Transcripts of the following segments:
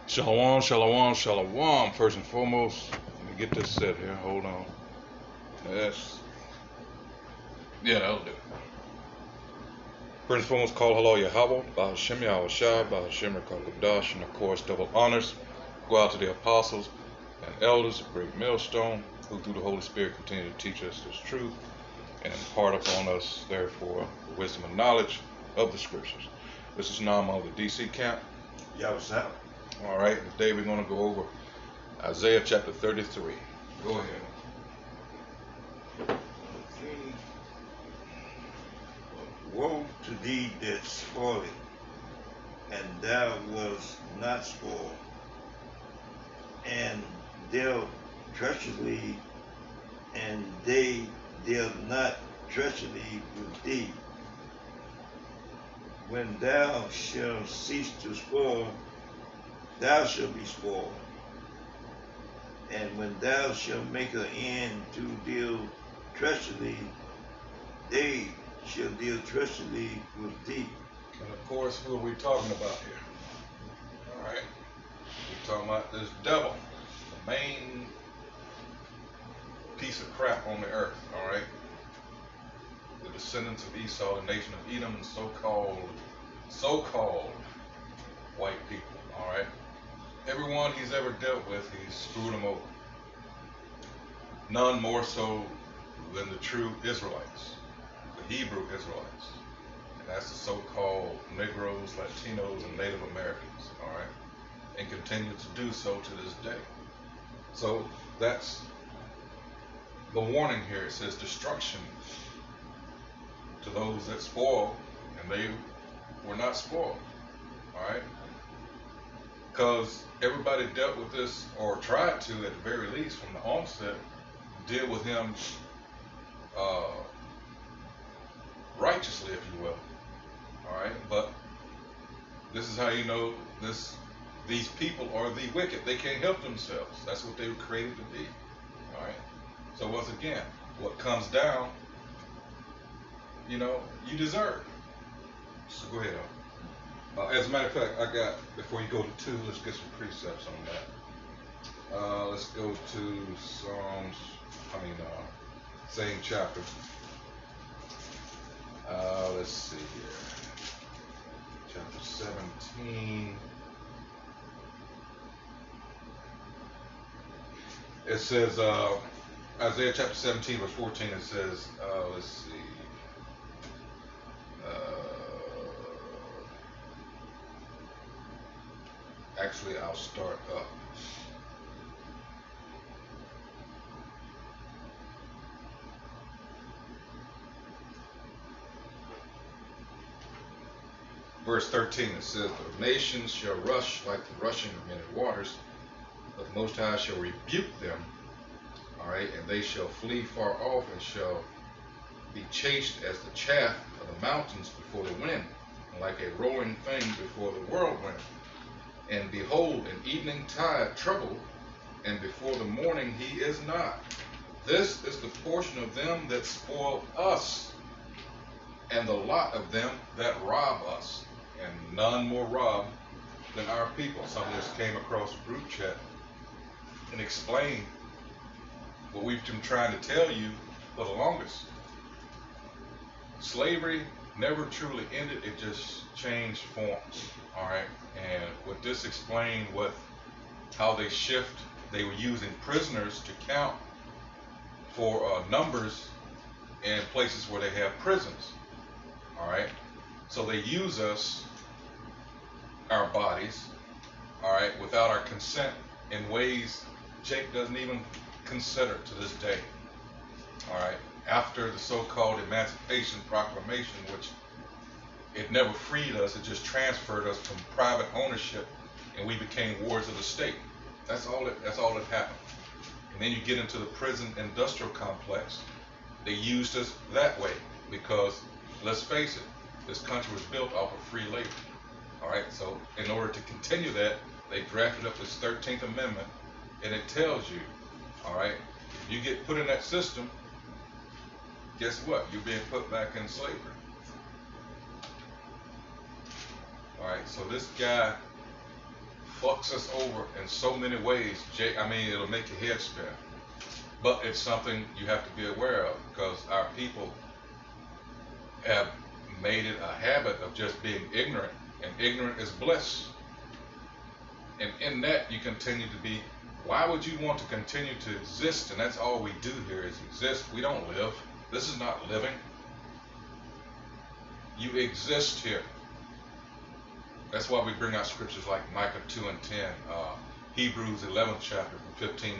Shalom, shalom, shalom. First and foremost, let me get this set here. Hold on. Yes. Yeah, that'll do. First and foremost, call hello Yahweh, Bahashem Yahushua, Bahashem Rekakadosh, and of course, double honors go out to the apostles and elders of Great Millstone, who through the Holy Spirit continue to teach us this truth and impart upon us, therefore, the wisdom and knowledge of the scriptures. This is Nama of the DC camp. Yeah, what's up? All right, today we're going to go over Isaiah chapter 33. Go ahead. Okay. Woe to thee that spoileth, and thou wast not spoiled, and dealt treacherously, and they dealt not treacherously with thee. When thou shalt cease to spoil, thou shalt be spoiled. And when thou shalt make an end to deal treacherously, they shall deal treacherously with thee. And of course, who are we talking about here? All right, we're talking about this devil, the main piece of crap on the earth. All right, the descendants of Esau, the nation of Edom, and so-called white people. All right, everyone he's ever dealt with, he's screwed them over. None more so than the true Israelites, the Hebrew Israelites. And that's the so-called Negroes, Latinos, and Native Americans, all right? And continue to do so to this day. So that's the warning here. It says destruction to those that spoil, and they were not spoiled, all right? Because everybody dealt with this, or tried to at the very least from the onset, deal with him righteously, if you will. All right, but this is how you know these people are the wicked. They can't help themselves. That's what they were created to be. All right. So once again, what comes down, you deserve. So go ahead. As a matter of fact, I got, before you go to 2, let's get some precepts on that. Let's go to same chapter. Let's see here. Chapter 17. It says, Isaiah chapter 17, verse 14, it says, let's see. Actually, I'll start up. Verse 13, it says, the nations shall rush like the rushing of many waters, but the Most High shall rebuke them, all right, and they shall flee far off and shall be chased as the chaff of the mountains before the wind, and like a rolling thing before the whirlwind. And behold, an evening tide trouble, and before the morning he is not. This is the portion of them that spoil us, and the lot of them that rob us. And none more robbed than our people. Some of us came across a group chat and explained what we've been trying to tell you for the longest. Slavery never truly ended, it just changed forms. All right, and what this explained how they they were using prisoners to count for numbers in places where they have prisons. All right, so they use us, our bodies, all right, without our consent in ways Jake doesn't even consider to this day. All right, after the so-called Emancipation Proclamation, which it never freed us, it just transferred us from private ownership, and we became wards of the state. That's all that happened. And then you get into the prison industrial complex. They used us that way because, let's face it, this country was built off of free labor. All right, so in order to continue that, they drafted up this 13th Amendment, and it tells you, all right, if you get put in that system, guess what? You're being put back in slavery. All right, so this guy fucks us over in so many ways. I mean, it'll make your head spin. But it's something you have to be aware of because our people have made it a habit of just being ignorant, and ignorant is bliss. And in that, you continue to be. Why would you want to continue to exist? And that's all we do here is exist. We don't live. This is not living. You exist here. That's why we bring out scriptures like Micah 2 and 10, Hebrews 11th chapter, 15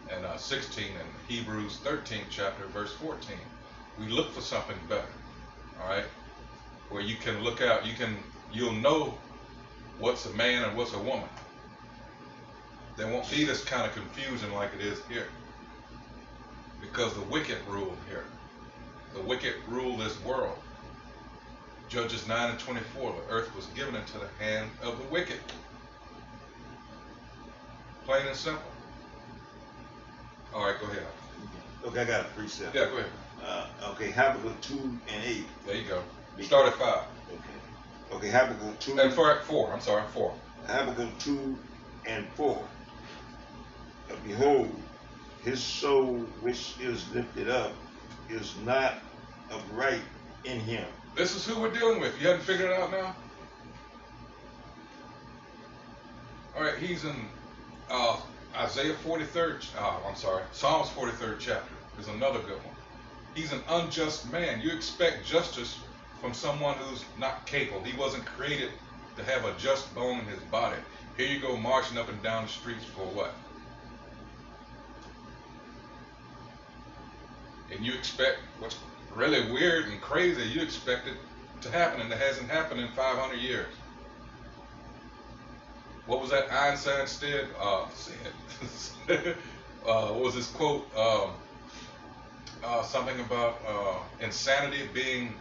and 16, and Hebrews 13th chapter, verse 14. We look for something better, all right? Where you can look out, you'll know what's a man and what's a woman. There won't be this kind of confusion like it is here, because the wicked rule here. The wicked rule this world. Judges 9 and 24, the earth was given into the hand of the wicked. Plain and simple. All right, go ahead. Okay, I got a precept. Yeah, go ahead. Okay, Habakkuk 2 and 8. There you go. Start at 5. Okay, Habakkuk 2. And 4, I'm sorry, 4. Habakkuk 2 and 4. Behold, his soul which is lifted up is not upright in him. This is who we're dealing with. You haven't figured it out now? All right, he's in Isaiah 43rd, Psalms 43rd chapter is another good one. He's an unjust man. You expect justice from someone who's not capable. He wasn't created to have a just bone in his body. Here you go marching up and down the streets for what? And you expect what's really weird and crazy, you expect it to happen, and it hasn't happened in 500 years. What was that Einstein said? What was his quote? Something about insanity being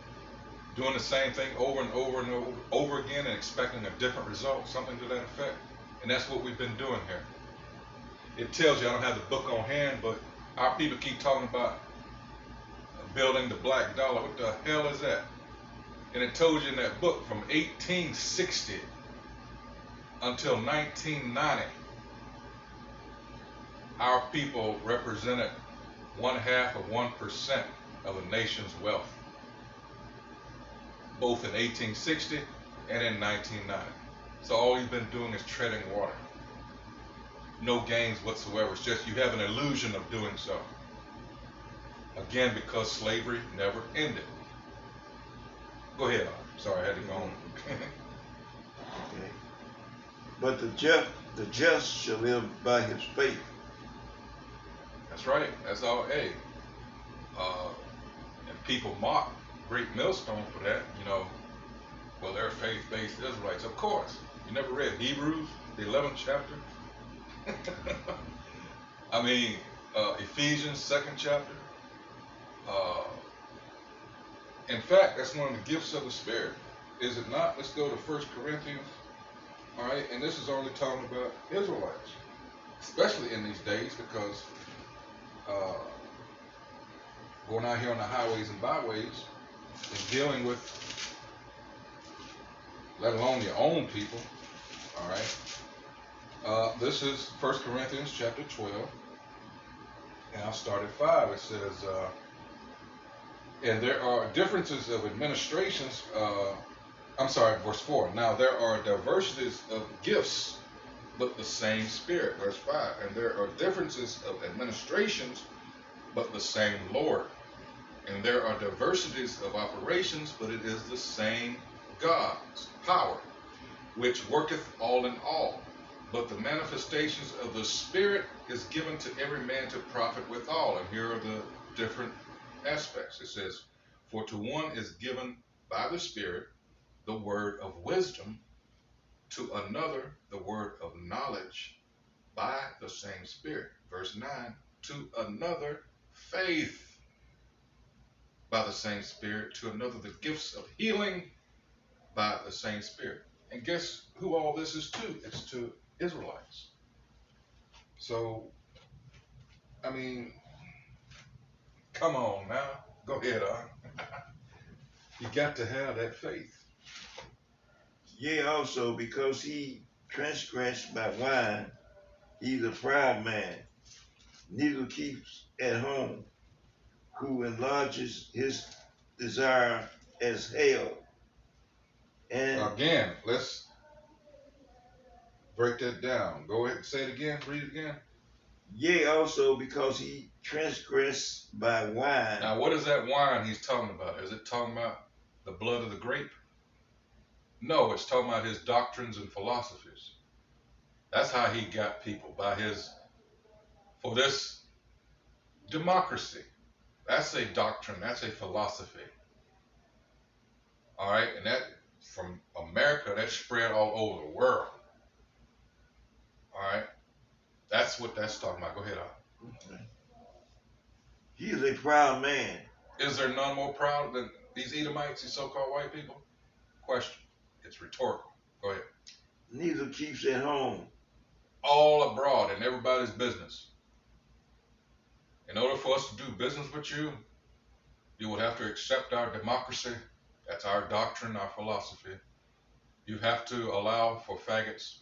doing the same thing over and over and over again and expecting a different result, something to that effect. And that's what we've been doing here. It tells you, I don't have the book on hand, but our people keep talking about building the black dollar. What the hell is that? And it told you in that book from 1860 until 1990, our people represented 1/2 of 1% of a nation's wealth, both in 1860 and in 1990. So all you've been doing is treading water. No gains whatsoever. It's just you have an illusion of doing so. Again, because slavery never ended. Go ahead. Sorry, I had to go on. Okay. But the just shall live by his faith. That's right. That's all. Hey, and people mock Great Millstone for that. You know, well, they're faith-based Israelites. Of course. You never read Hebrews, the 11th chapter? I mean, Ephesians, 2nd chapter. In fact, that's one of the gifts of the Spirit. Is it not? Let's go to 1 Corinthians. All right, and this is only talking about Israelites, especially in these days, because going out here on the highways and byways and dealing with, let alone your own people. All right, this is 1 Corinthians chapter 12, and I'll start at 5. It says, and there are differences of administrations. Verse 4. Now there are diversities of gifts, but the same Spirit. Verse 5. And there are differences of administrations, but the same Lord. And there are diversities of operations, but it is the same God's power, which worketh all in all. But the manifestations of the Spirit is given to every man to profit withal. And here are the different aspects. It says, for to one is given by the Spirit the word of wisdom, to another the word of knowledge by the same Spirit. Verse 9, to another faith by the same Spirit, to another the gifts of healing by the same Spirit. And guess who all this is to? It's to Israelites. So, I mean, come on now. Go ahead, You got to have that faith. Yea, also because he transgressed by wine, he's a proud man, neither keeps at home, who enlarges his desire as hell. And Again, let's break that down. Go ahead and say it again. Read it again. yea also because he transgressed by wine. Now, what is that wine he's talking about? Is it talking about the blood of the grape? No, it's talking about his doctrines and philosophies. That's how he got people, by his, for this democracy. That's a doctrine, that's a philosophy. All right, and that from America, that spread all over the world. All right, that's what that's talking about. Go ahead, Al. Okay. He is a proud man. Is there none more proud than these Edomites, these so-called white people? Question. It's rhetorical. Go ahead. Neither keeps at home. All abroad in everybody's business. In order for us to do business with you, you would have to accept our democracy. That's our doctrine, our philosophy. You have to allow for faggots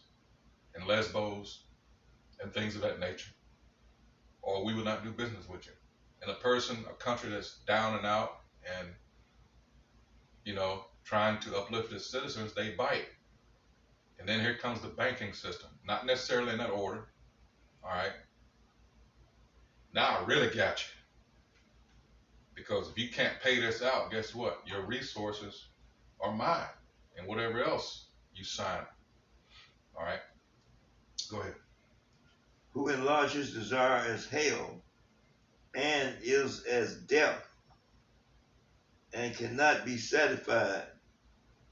and lesbos and things of that nature, or we would not do business with you. And a country that's down and out and, trying to uplift its citizens, they bite. And then here comes the banking system, not necessarily in that order. All right. Now I really got you. Because if you can't pay this out, guess what? Your resources are mine and whatever else you sign. All right. Go ahead. Who enlarges desire as hell, and is as death, and cannot be satisfied,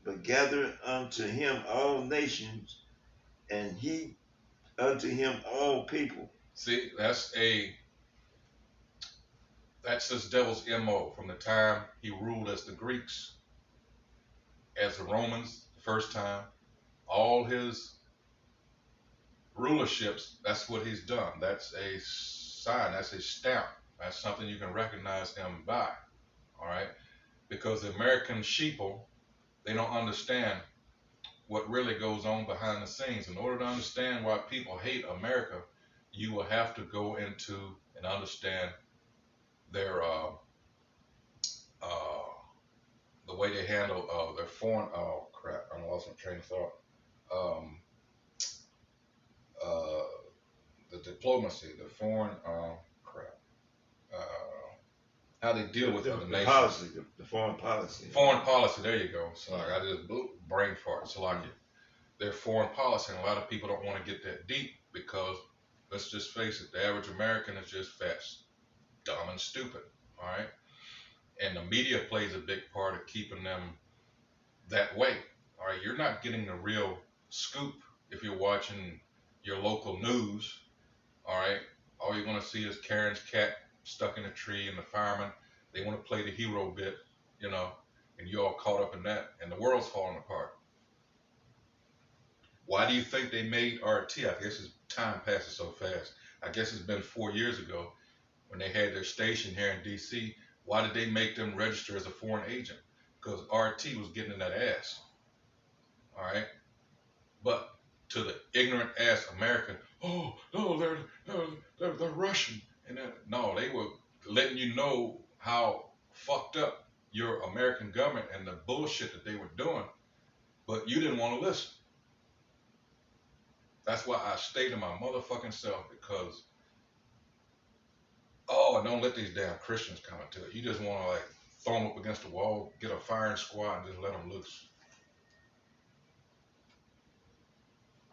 but gather unto him all nations, and he unto him all people. See, that's this devil's MO from the time he ruled as the Greeks, as the Romans the first time. All his rulerships, that's what he's done. That's a sign, that's a stamp. That's something you can recognize him by. All right. Because the American sheeple, they don't understand what really goes on behind the scenes. In order to understand why people hate America, you will have to go into and understand their the way they handle their foreign. Oh crap! I lost my train of thought. Um, uh, the diplomacy, the foreign. Crap. How they deal with other nations. Policy, the foreign policy. Foreign policy. There you go. So like, I just brain fart. So like their foreign policy, and a lot of people don't want to get that deep because let's just face it, the average American is just fat, dumb, and stupid. All right. And the media plays a big part of keeping them that way. All right, you're not getting the real scoop if you're watching your local news. All right, all you're going to see is Karen's cat stuck in a tree and the firemen. They want to play the hero bit, and you're all caught up in that, and the world's falling apart. Why do you think they made RT? I guess time passes so fast. I guess it's been 4 years ago when they had their station here in D.C. Why did they make them register as a foreign agent? Because RT was getting in that ass. All right. But to the ignorant ass American, oh no, they're Russian, and no, they were letting you know how fucked up your American government and the bullshit that they were doing, but you didn't want to listen. That's why I stayed to my motherfucking self because don't let these damn Christians come into it. You just want to like throw them up against the wall, get a firing squad, and just let them loose.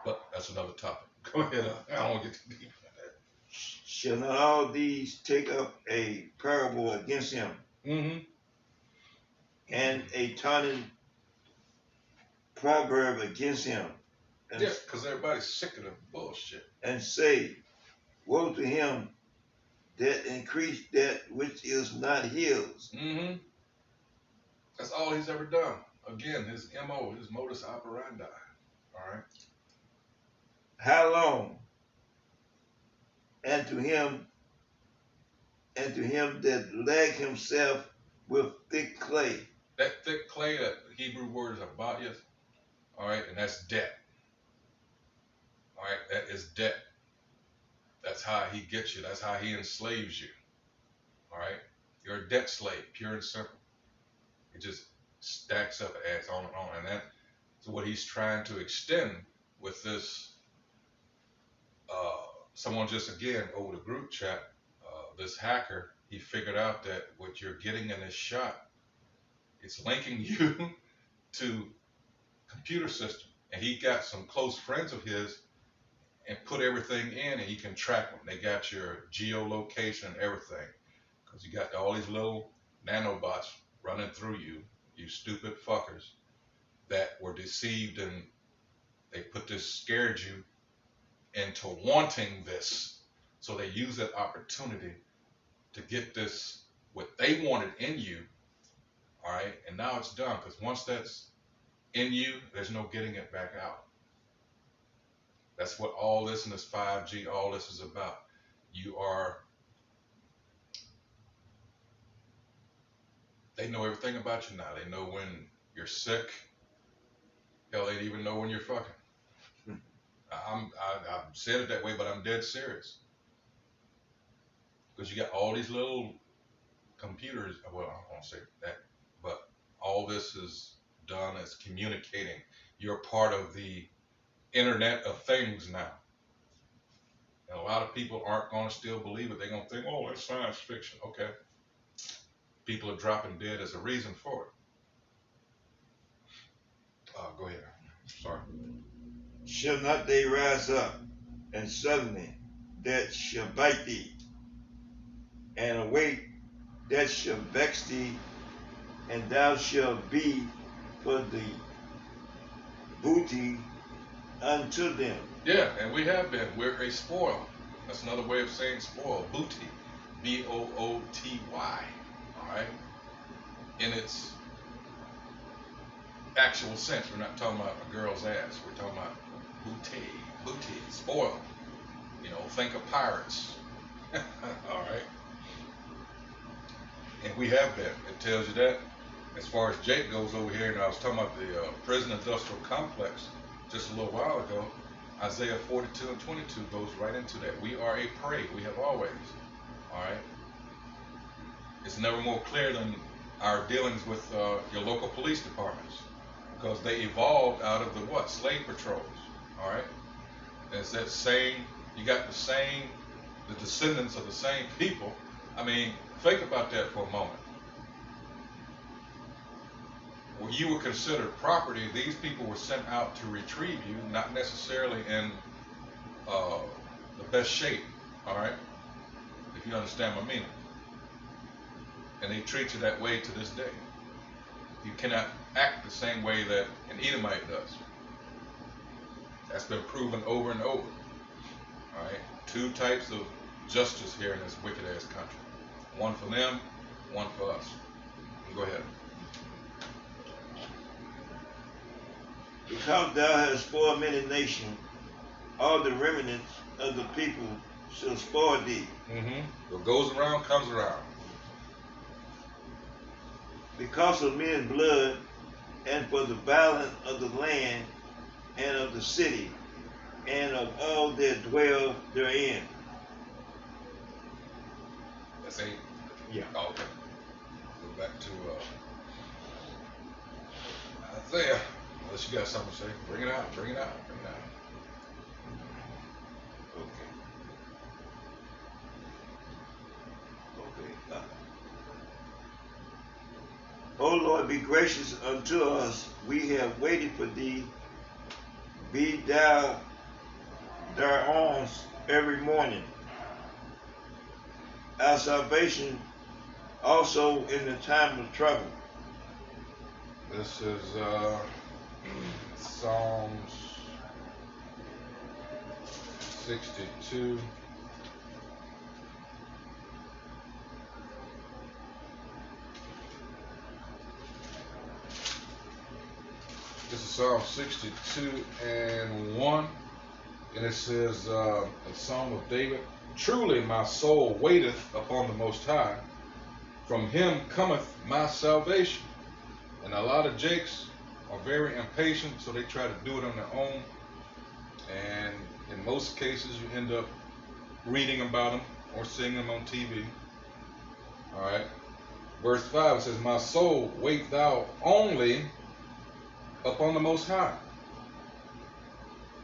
But that's another topic. Go ahead. I don't want to get too deep into that. Shall not all these take up a parable against him, and a taunting proverb against him, and, yeah, because everybody's sick of the bullshit. And say, woe to him that increased that which is not his. That's all he's ever done. Again, his MO, his modus operandi. All right. How long? And to him that lag himself with thick clay. That thick clay, that Hebrew word is abayas. All right, and that's debt. right? That is debt. That's how he gets you. That's how he enslaves you. All right? You're a debt slave, pure and simple. It just stacks up, adds on and on. And that's what he's trying to extend with this. Someone just, again, over the group chat, this hacker, he figured out that what you're getting in this shot, it's linking you to computer system. And he got some close friends of his and put everything in, and he can track them. They got your geolocation and everything, because you got all these little nanobots running through you, you stupid fuckers that were deceived, and they scared you into wanting this. So they use that opportunity to get this, what they wanted in you, all right? And now it's done, because once that's in you, there's no getting it back out. That's what all this in this 5G, all this is about. They know everything about you now. They know when you're sick. Hell, they even know when you're fucking. I'm said it that way, but I'm dead serious. Because you got all these little computers. Well, I don't want to say that, but all this is done as communicating. You're part of the Internet of Things now. And a lot of people aren't going to still believe it. They're going to think, oh, that's science fiction. Okay. People are dropping dead as a reason for it. Go ahead. Sorry. Shall not they rise up, and suddenly that shall bite thee, and awake that shall vex thee, and thou shalt be for the booty unto them. Yeah, and we have been. We're a spoil. That's another way of saying spoil. Booty. B-O-O-T-Y. All right? In its actual sense, we're not talking about a girl's ass. We're talking about booty, spoil. You know, think of pirates. All right? And we have been. It tells you that. As far as Jake goes over here, and I was talking about the prison industrial complex just a little while ago, Isaiah 42 and 22 goes right into that. We are a prey. We have always. All right? It's never more clear than our dealings with your local police departments, because they evolved out of the what? Slave patrols. All right? And it's that same, you got the descendants of the same people. I mean, think about that for a moment. When you were considered property, these people were sent out to retrieve you, not necessarily in the best shape, all right? If you understand my meaning. And they treat you that way to this day. You cannot act the same way that an Edomite does. That's been proven over and over, all right? Two types of justice here in this wicked-ass country. One for them, one for us. Go ahead. Because thou hast spoiled many nations, all the remnants of the people shall spoil thee. What goes around comes around. Because of men's blood, and for the violence of the land, and of the city, and of all that dwell therein. That's 8. Yeah. Oh, okay. Go back to Isaiah. Unless you got something to say, bring it out, bring it out, bring it out. Okay. O Lord, be gracious unto us. We have waited for thee. Be thou their arms every morning. Our salvation also in the time of trouble. This is Psalms 62. This is Psalm 62 and 1. And it says, a Psalm of David, truly my soul waiteth upon the Most High. From him cometh my salvation. And a lot of Jakes are very impatient, so they try to do it on their own. and in most cases you end up reading about them or seeing them on TV. All right. Verse 5 says, "My soul, wait thou only upon the Most High,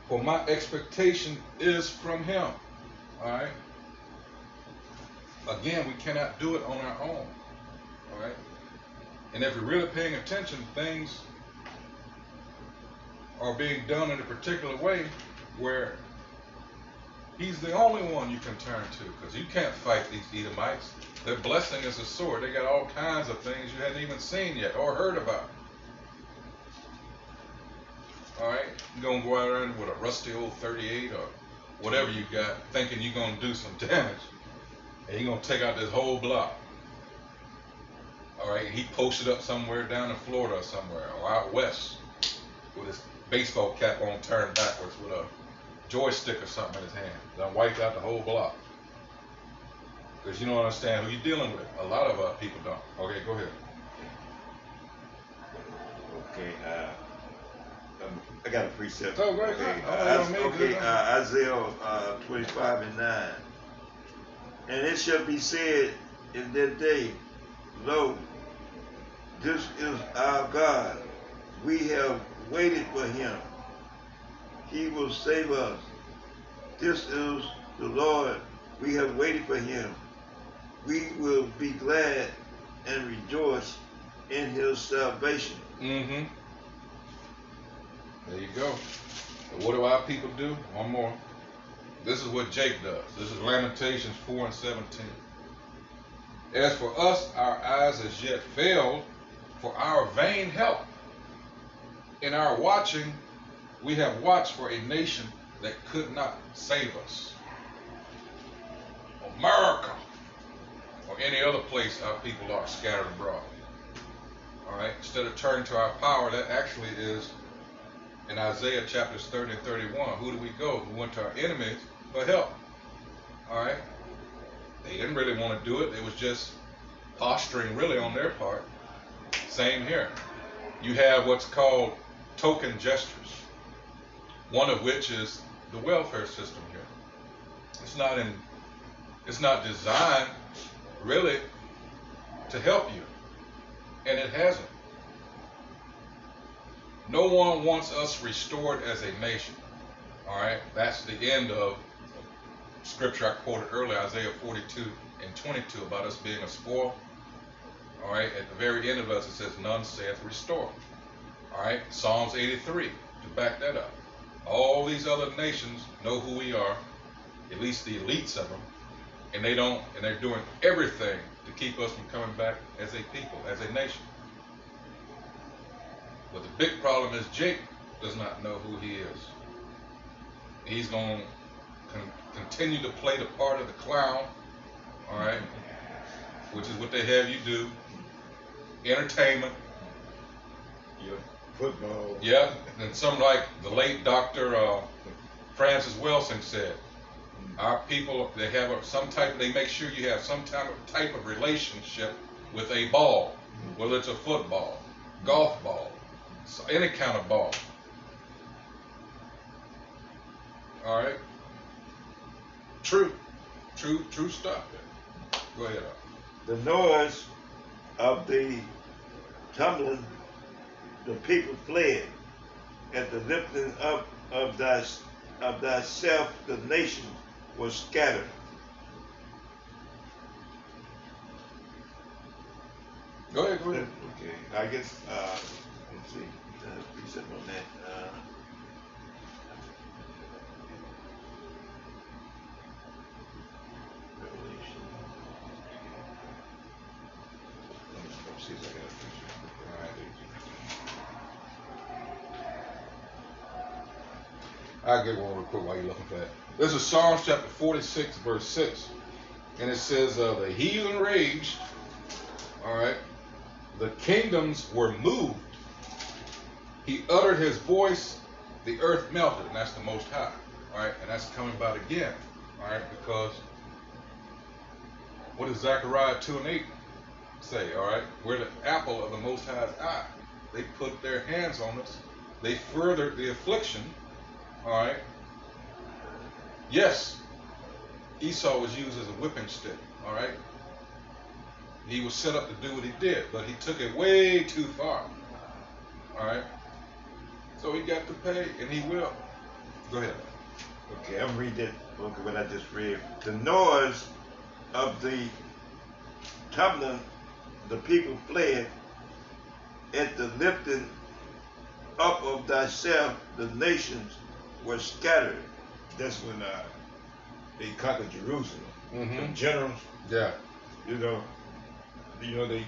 for my expectation is from Him." All right. Again, we cannot do it on our own. All right. And if you're really paying attention, things are being done in a particular way where He's the only one you can turn to, because you can't fight these Edomites. Their blessing is a sword. They got all kinds of things you hadn't even seen yet or heard about. All right, you're gonna go out there with a rusty old 38 or whatever you got, thinking you're gonna do some damage, and you're gonna take out this whole block. All right, he posted up somewhere down in Florida or somewhere, or out west, with his baseball cap on turned backwards with a joystick or something in his hand. Done wiped out the whole block. Because you don't understand who you're dealing with. A lot of people don't. Okay, go ahead. Okay, I got a precept. Oh, go ahead. Okay, Isaiah 25 and 9. "And it shall be said in that day, Lo, this is our God. We have waited for Him. He will save us. This is the Lord. We have waited for Him. We will be glad and rejoice in His salvation." Mm-hmm. There you go. And what do our people do? One more. This is what Jake does. This is Lamentations 4 and 17. "As for us, our eyes as yet failed for our vain help. In our watching, we have watched for a nation that could not save us." America, or any other place our people are scattered abroad. All right, instead of turning to our power, that actually is in Isaiah chapters 30 and 31. Who do we go? We went to our enemies for help. All right, they didn't really want to do it. It was just posturing really on their part. Same here. You have what's called token gestures, one of which is the welfare system here. It's not designed really to help you, and it hasn't. No one wants us restored as a nation. All right, that's the end of scripture I quoted earlier, Isaiah 42 and 22, about us being a spoil. All right, at the very end of us it says, "None saith restore." All right, Psalms 83 to back that up. All these other nations know who we are, at least the elites of them, and they don't, and they're doing everything to keep us from coming back as a people, as a nation. But the big problem is Jake does not know who he is. He's going to continue to play the part of the clown, all right, which is what they have you do. Entertainment. Yep. Football. Yeah, and some like the late Dr. Francis Wilson said, our people, they have they make sure you have some type of relationship with a ball, whether it's a football, golf ball, so any kind of ball. All right. True stuff there. Go ahead. "The noise of the tumbling, the people fled. At the lifting up of thyself, the nation was scattered." Go ahead. Okay, I guess, let's see, precept on that. Revelation. Let's see if I got a precept. All right. I'll get one real quick while you're looking for that. This is Psalms chapter 46, verse 6. And it says, the heathen raged, all right, the kingdoms were moved. He uttered his voice, the earth melted, and that's the Most High, all right, and that's coming about again, all right, because what does Zechariah 2 and 8 say, all right? We're the apple of the Most High's eye. They put their hands on us. They furthered the affliction, all right, Yes, Esau was used as a whipping stick. All right, he was set up to do what he did, but he took it way too far. All right, so he got to pay, and he will. Go ahead. Okay, I'm reading okay, what I just read. The noise of the tumbling, the people fled. At the lifting up of thyself, the nations were scattered. That's when they conquered Jerusalem. The generals, Yeah. you know, they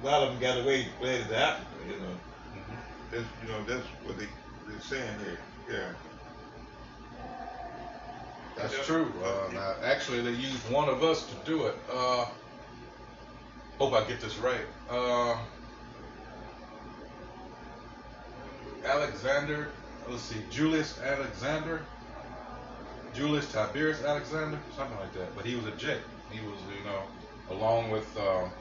a lot of them got away, fled to Africa. That's what they're saying here. Yeah. That's true. Now, actually, they used one of us to do it. Hope I get this right. Alexander, let's see, Julius Tiberius Alexander, something like that. But he was a J. He was, along with, was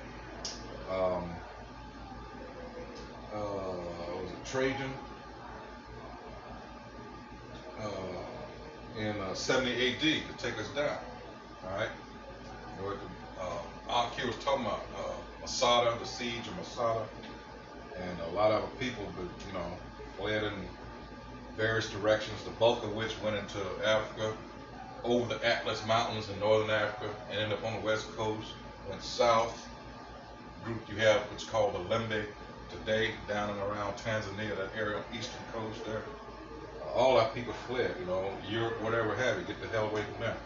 it Trajan? In 70 AD to take us down. All right. Aki was talking about Masada, the siege of Masada, and a lot of people, fled in various directions. The bulk of which went into Africa, over the Atlas Mountains in northern Africa, and ended up on the west coast. Went south. Group you have what's called the Lembe today, down and around Tanzania, that area on the eastern coast there. All our people fled, Europe, whatever have you, get the hell away from them.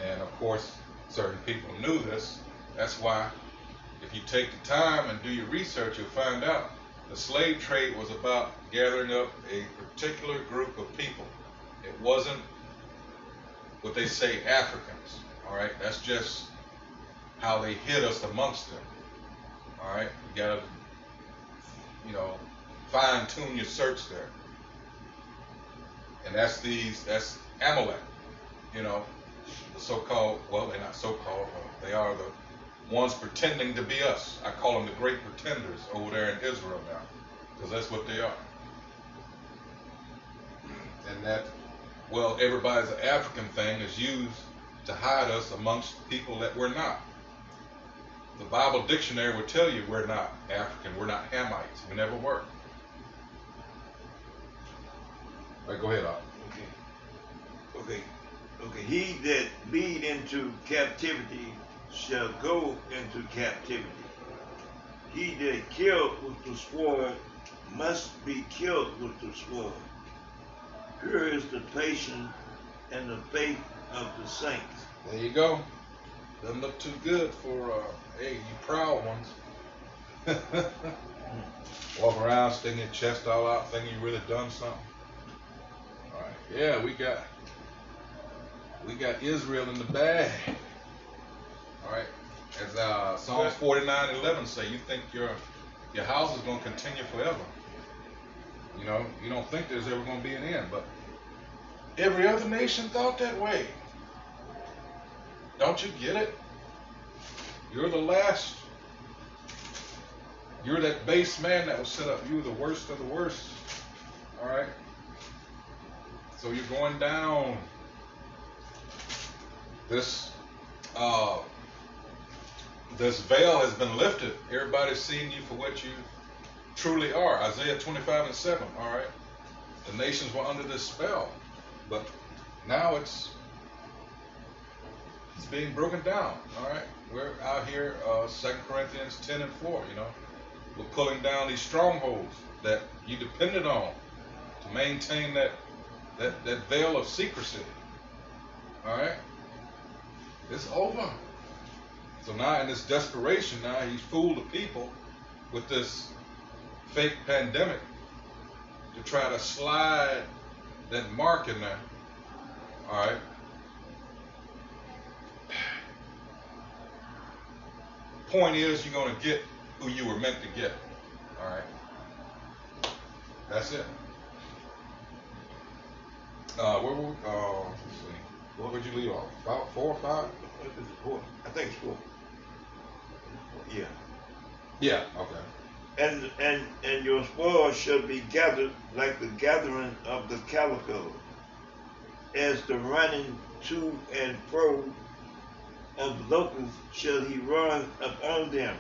And of course, certain people knew this. That's why, if you take the time and do your research, you'll find out the slave trade was about gathering up a particular group of people. It wasn't what they say Africans, all right? That's just how they hid us amongst them, all right? You gotta, fine tune your search there. And that's Amalek, the so-called, well, they're not so-called, they are the ones pretending to be us. I call them the great pretenders over there in Israel now, because that's what they are. And that, well, everybody's an African thing is used to hide us amongst people that we're not. The Bible dictionary will tell you we're not African, we're not Hamites, we never were. All right, go ahead, Al. Okay. He that lead into captivity shall go into captivity. He that killed with the sword must be killed with the sword. Here is the patience and the faith of the saints. There you go. Doesn't look too good for, you proud ones. Walk around, sticking your chest all out, thinking you really done something. All right, yeah, we got Israel in the bag. All right, as Psalms 49:11 say, you think your house is going to continue forever. You don't think there's ever going to be an end, but every other nation thought that way. Don't you get it? You're the last. You're that base man that was set up. You're the worst of the worst. All right. So you're going down. This veil has been lifted. Everybody's seeing you for what you truly are. Isaiah 25:7. All right. The nations were under this spell, but now it's being broken down. All right. We're out here. 2 Corinthians 10:4. We're pulling down these strongholds that you depended on to maintain that veil of secrecy. All right. It's over. So now in this desperation, now he's fooled the people with this fake pandemic to try to slide that mark in there. All right. Point is, you're going to get who you were meant to get. All right. That's it. Where were we? Let's see. What would you leave off? About 4 or 5? I think it's 4. Yeah. Yeah. Okay. And your spoil shall be gathered like the gathering of the caterpillar. as the running to and fro of locusts shall he run upon them.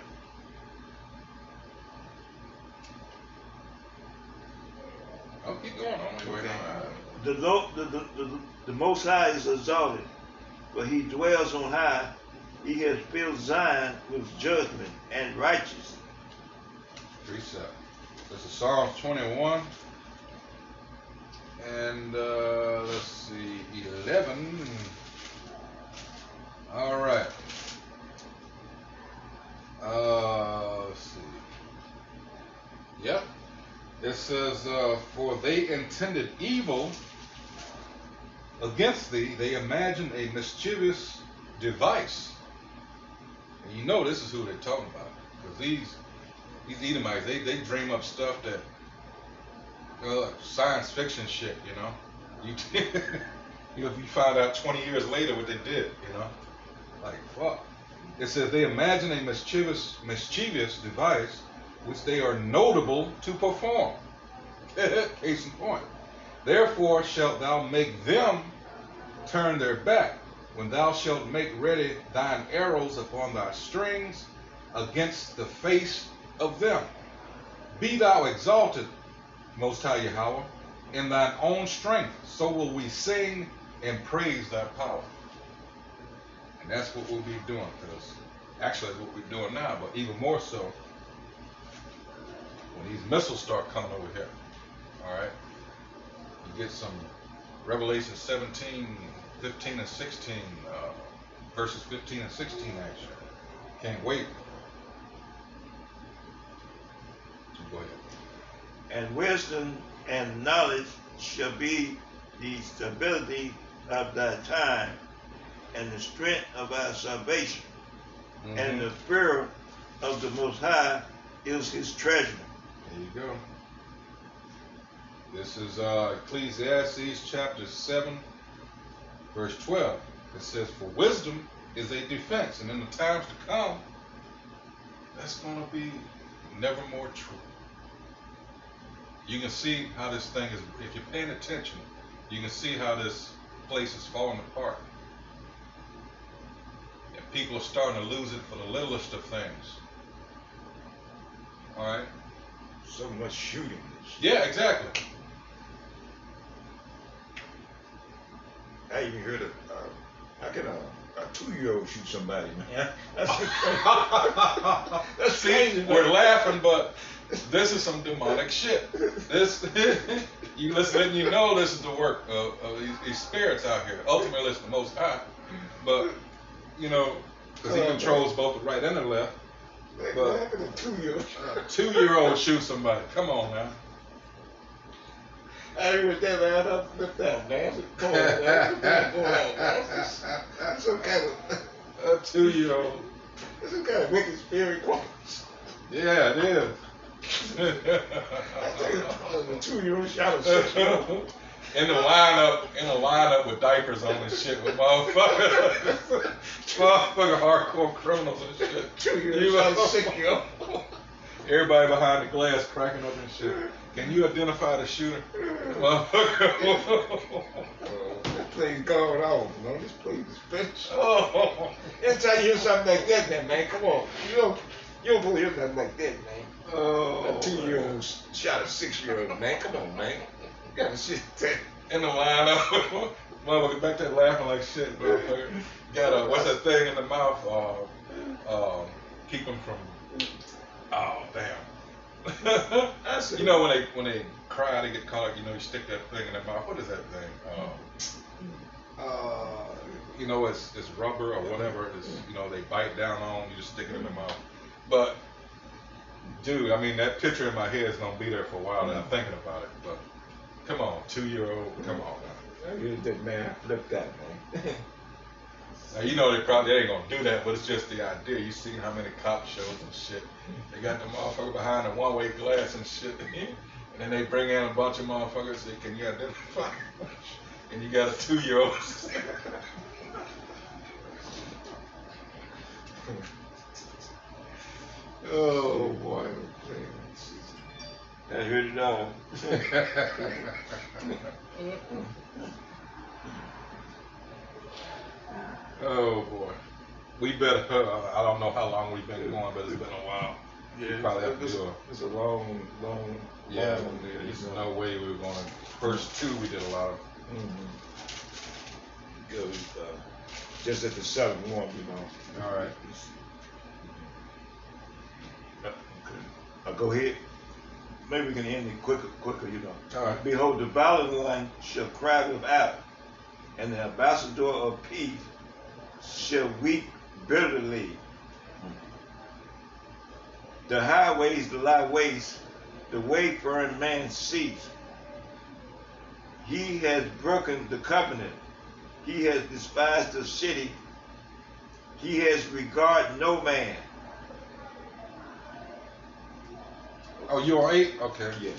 I'll keep going. I'm only waiting on The Most High is exalted, for he dwells on high. He has filled Zion with judgment and righteousness. Precept. This is Psalms 21. And let's see, 11. All right. Let's see. Yep. It says, for they intended evil against thee, they imagined a mischievous device. And you know this is who they're talking about. Because these Edomites, they dream up stuff that, science fiction shit, you know. You if you find out 20 years later what they did, you know. Like, fuck. It says they imagine a mischievous device which they are notable to perform. Case in point. Therefore shalt thou make them turn their back, when thou shalt make ready thine arrows upon thy strings against the face of them. Be thou exalted, Most High Yahweh, in thine own strength, so will we sing and praise thy power. And that's what we'll be doing, because actually that's what we're doing now, but even more so when these missiles start coming over here. All right, you get some Revelation 17, 15 and 16, verses 15 and 16 action. Can't wait. Go ahead. And wisdom and knowledge shall be the stability of thy time, and the strength of our salvation. Mm-hmm. And the fear of the Most High is his treasure. There you go. This is Ecclesiastes chapter 7, verse 12. It says, for wisdom is a defense, and in the times to come, that's going to be never more true. You can see how this thing is, if you're paying attention, you can see how this place is falling apart. And people are starting to lose it for the littlest of things. All right? So much shooting. Yeah, exactly. I even heard of, how can a 2-year-old shoot somebody, man? That's crazy. We're laughing, but this is some demonic shit. This, you listen and you know this is the work of these spirits out here. Ultimately, it's the Most High. But, you know, because he controls both the right and the left. What happened to 2-year-old? A 2-year-old shoot somebody. Come on, man. I heard that, man. I flipped out, man. Come on, man. What's going on, man? That's some kind of... A 2-year-old. That's some kind of wicked spirit. Yeah, it is. I tell you, a 2-year-old shot a 6-year-old. In the lineup with diapers on and shit with motherfucking hardcore criminals and shit. 2-year-old shot a 6-year-old. Everybody behind the glass cracking up and shit. Can you identify the shooter? Motherfucker. This play's going on, man. This place is finished. Oh. Anytime you hear something like that, man, come on. You don't believe nothing like that, man. Oh. A 2-year-old shot a 6-year-old, man. Come on, man. You gotta shit that. In the lineup. Motherfucker back there laughing like shit, motherfucker. Got a, what's that thing in the mouth? Keep them from, oh, damn. You know when they cry, they get caught. You know, you stick that thing in their mouth. What is that thing? You know, it's rubber or whatever. It's, you know, they bite down on. You just stick it in their mouth. But dude, I mean, that picture in my head is gonna be there for a while. And I'm thinking about it. But come on, 2-year-old, come on, man. I heard that, man. Flip that, man. Now, you know they ain't gonna do that, but it's just the idea. You see how many cop shows and shit. They got the motherfucker behind the one-way glass and shit. And then they bring in a bunch of motherfuckers and say, can you identify? And you got a 2-year-old. Oh, boy. I heard it all. Oh boy. We better, I don't know how long we've been going, but it's been a while. Yeah, We probably have to do it's a long, yeah, one there. there's no way we were going to, first two we did a lot of. Go, just at the 7th one, you know. All right. Okay. Go ahead. Maybe we can end it quicker, you know. All right. Behold, the violent one shall cry without, and the ambassador of peace shall weep bitterly. The highways lie waste, the wayfaring man cease. He has broken the covenant. He has despised the city. He has regarded no man. Oh, you are 8? Okay. Yeah.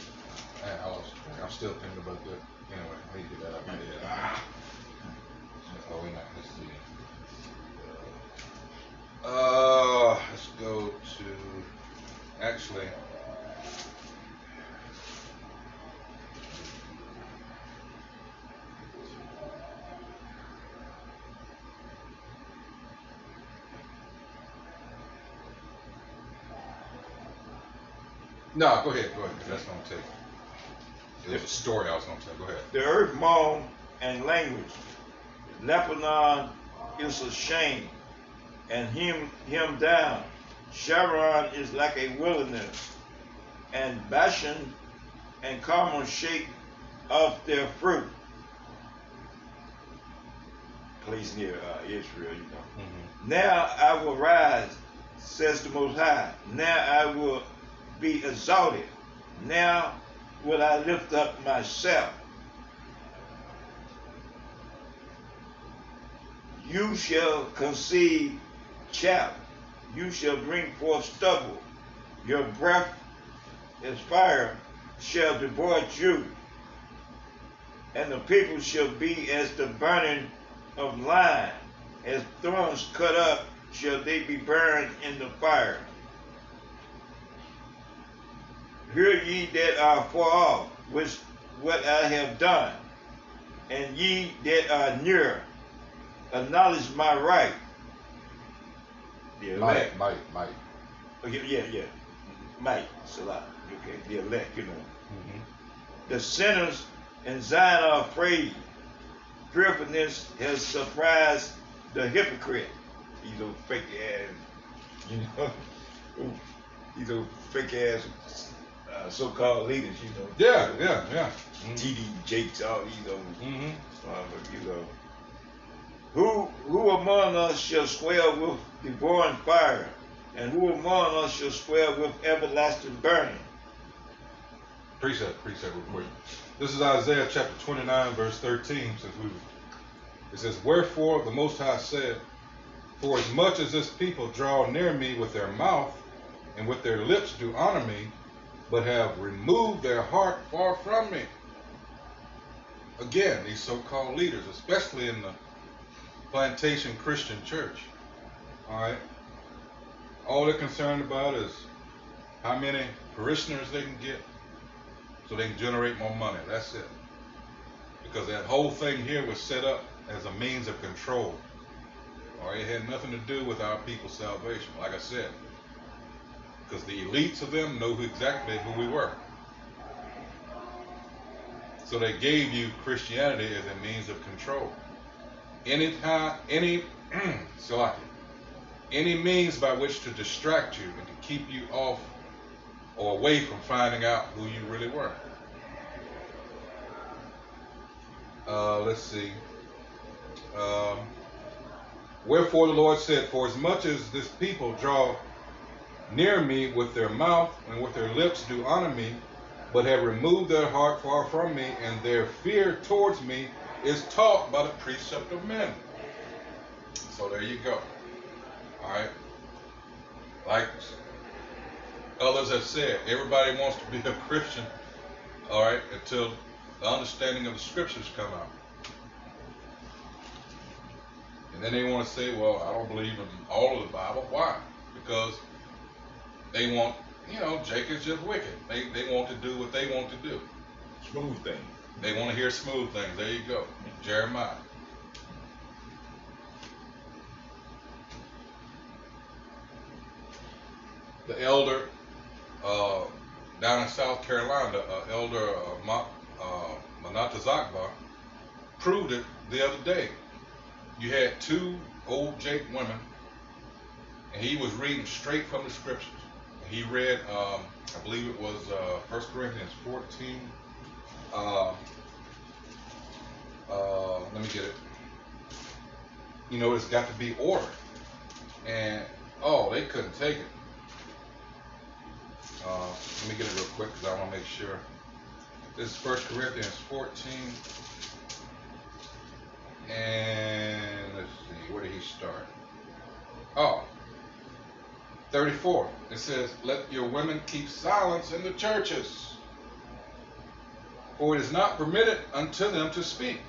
Man, I'm still thinking about that. Anyway, I need to get that out of my head. Oh, wait, let's see. Let's go to, actually, no, go ahead, 'cause that's going to take, it was a story I was going to tell. Go ahead. The earth moan and language. Lebanon is ashamed and him down. Sharon is like a wilderness, and Bashan and Carmel shake off their fruit. Place near Israel, you know. Mm-hmm. Now I will rise, says the Most High. Now I will be exalted. Now will I lift up myself. You shall conceive chaff. You shall bring forth stubble. Your breath as fire shall devour you. And the people shall be as the burning of lime. As thorns cut up shall they be burned in the fire. Hear ye that are far off, which what I have done, and ye that are near, acknowledge my right. The elect. Might. Oh, yeah. Might, Salah. Okay, the elect, you know. Mm-hmm. The sinners in Zion are afraid. Fearfulness has surprised the hypocrite. These old fake ass, you know. These old fake ass so-called leaders, you know. Yeah. Mm-hmm. TD Jakes, all these old, Mm-hmm. you know. Who among us shall swear with devouring fire, and who among us shall swear with everlasting burning? Precept real quick. This is Isaiah chapter 29, verse 13. It says, wherefore the Most High said, for as much as this people draw near me with their mouth, and with their lips do honor me, but have removed their heart far from me. Again, these so-called leaders, especially in the plantation Christian church, all right, all they're concerned about is how many parishioners they can get so they can generate more money. That's it. Because that whole thing here was set up as a means of control. All right, it had nothing to do with our people's salvation, like I said, because the elites of them know exactly who we were. So they gave you Christianity as a means of control. Any means by which to distract you and to keep you off or away from finding out who you really were. Let's see. Wherefore the Lord said, for as much as this people draw near me with their mouth and with their lips do honor me, but have removed their heart far from me, and their fear towards me is taught by the precept of men. So there you go. All right. Like others have said, everybody wants to be a Christian, all right, until the understanding of the scriptures come out. And then they want to say, well, I don't believe in all of the Bible. Why? Because they want, Jacob's just wicked. They want to do what they want to do. Smooth thing. They want to hear smooth things. There you go. Jeremiah. The elder down in South Carolina, Elder Manatazakbar, proved it the other day. You had two old Jake women, and he was reading straight from the scriptures. He read, I believe it was 1 Corinthians 14. Let me get it. You know, it's got to be order. And, oh, they couldn't take it. Let me get it real quick because I want to make sure. This is 1 Corinthians 14. And let's see, where did he start? Oh, 34. It says, let your women keep silence in the churches, for it is not permitted unto them to speak,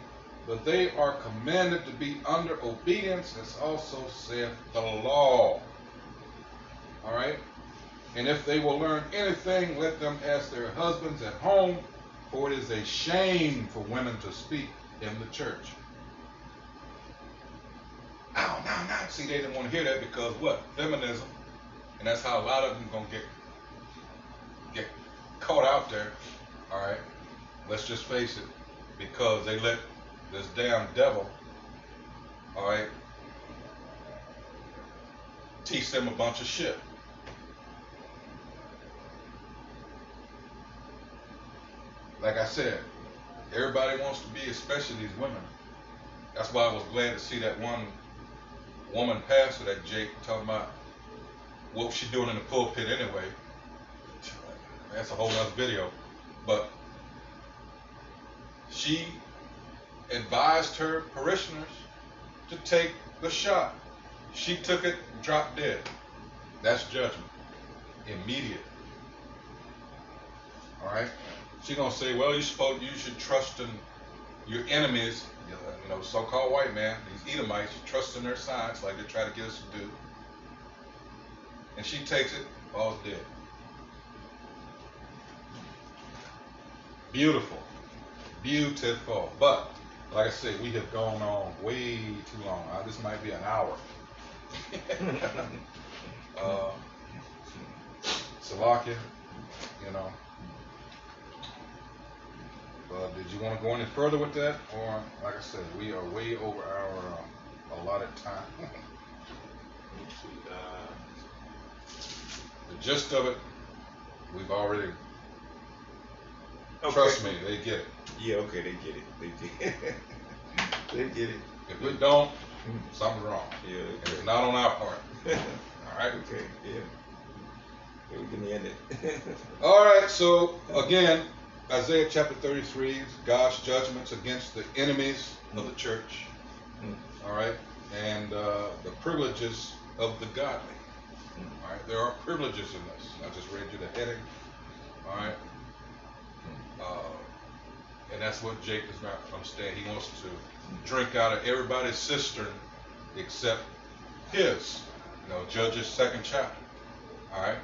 but they are commanded to be under obedience, as also saith the law. All right? And if they will learn anything, let them ask their husbands at home, for it is a shame for women to speak in the church. Now. See, they didn't want to hear that because what? Feminism. And that's how a lot of them going to get caught out there. All right? Let's just face it. Because they let this damn devil, all right, teach them a bunch of shit. Like I said, everybody wants to be, especially these women. That's why I was glad to see that one woman pastor, that Jake, talking about what she doing in the pulpit anyway. That's a whole other video. But she advised her parishioners to take the shot. She took it and dropped dead. That's judgment. Immediate. All right? She gonna say, well, you should trust in your enemies, you know, so-called white man, these Edomites, you trust in their science like they try to get us to do. And she takes it, falls dead. Beautiful. Beautiful. But, like I said, we have gone on way too long. This might be an hour. Slovakia, you know. But did you want to go any further with that? Or, like I said, we are way over our allotted time. The gist of it, we've already. Okay. Trust me, they get it. Yeah, okay, they get it. They get it. They get it. If we don't, something's wrong. Yeah, okay. And it's not on our part. All right? Okay, yeah. Yeah, we can end it. All right, so again, Isaiah chapter 33 is God's judgments against the enemies of the church. All right? And the privileges of the godly. All right? There are privileges in this. I just read you the heading. All right? And that's what Jake does not understand. He wants to drink out of everybody's cistern except his. You know, Judges 2nd chapter. All right?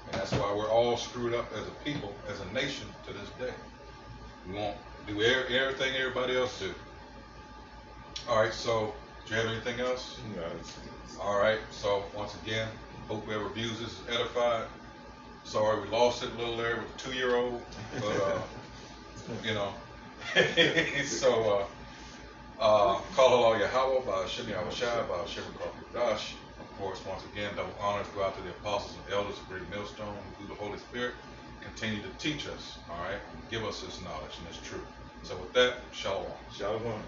And that's why we're all screwed up as a people, as a nation to this day. We won't do everything everybody else do. All right, so do you have anything else? No. All right, so once again, hope whoever views this is edified. Sorry we lost it a little there with the 2-year-old, but you know. So call Allah Yahweh by Shemi Awashai by Shemi Dash. Of course, once again, double honors go out to the apostles and elders of Great Millstone, who through the Holy Spirit continue to teach us, all right, and give us this knowledge and this truth. So with that, shalom. Shalom.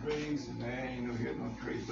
Praise the name. You know, hear no praise.